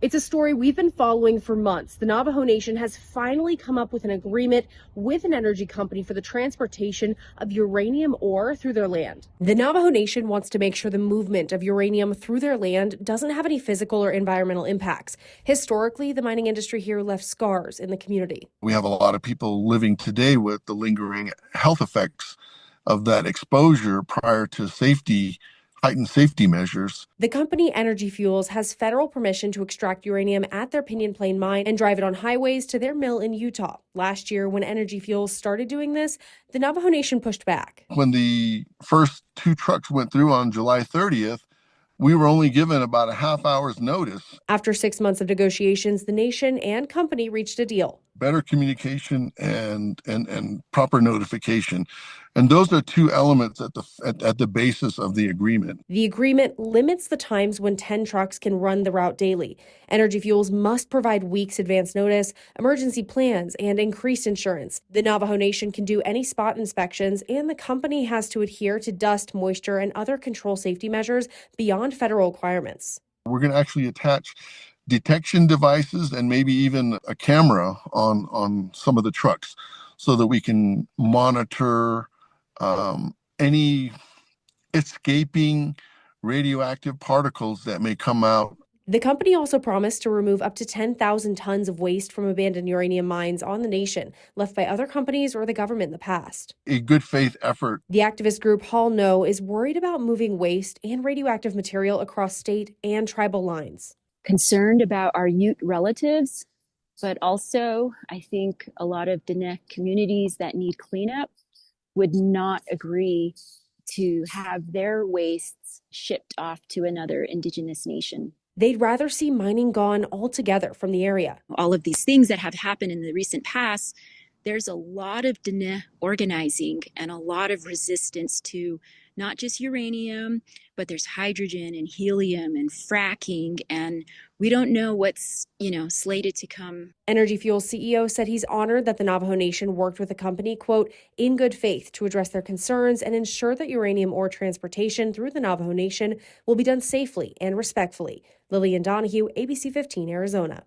It's a story we've been following for months. The Navajo Nation has finally come up with an agreement with an energy company for the transportation of uranium ore through their land. The Navajo Nation wants to make sure the movement of uranium through their land doesn't have any physical or environmental impacts. Historically, the mining industry here left scars in the community. We have a lot of people living today with the lingering health effects of that exposure prior to heightened safety measures. The company Energy Fuels has federal permission to extract uranium at their Pinyon Plain mine and drive it on highways to their mill in Utah. Last year, when Energy Fuels started doing this, the Navajo Nation pushed back. When the first 2 trucks went through on July 30th, we were only given about a half hour's notice. After 6 months of negotiations, the nation and company reached a deal. Better communication and proper notification. And those are two elements at the basis of the agreement. The agreement limits the times when 10 trucks can run the route daily. Energy Fuels must provide weeks advance notice, emergency plans, and increased insurance. The Navajo Nation can do any spot inspections, and the company has to adhere to dust, moisture, and other control safety measures beyond federal requirements. We're going to actually attach detection devices and maybe even a camera on some of the trucks so that we can monitor any escaping radioactive particles that may come out. The company also promised to remove up to 10,000 tons of waste from abandoned uranium mines on the nation, left by other companies or the government in the past. A good faith effort. The activist group Hall No is worried about moving waste and radioactive material across state and tribal lines. Concerned about our Ute relatives, but also I think a lot of Diné communities that need cleanup would not agree to have their wastes shipped off to another Indigenous nation. They'd rather see mining gone altogether from the area. All of these things that have happened in the recent past, there's a lot of Diné organizing and a lot of resistance to not just uranium, but there's hydrogen and helium and fracking, and we don't know what's, slated to come. Energy Fuels CEO said he's honored that the Navajo Nation worked with the company, quote, in good faith to address their concerns and ensure that uranium ore transportation through the Navajo Nation will be done safely and respectfully. Lillian Donahue, ABC 15, Arizona.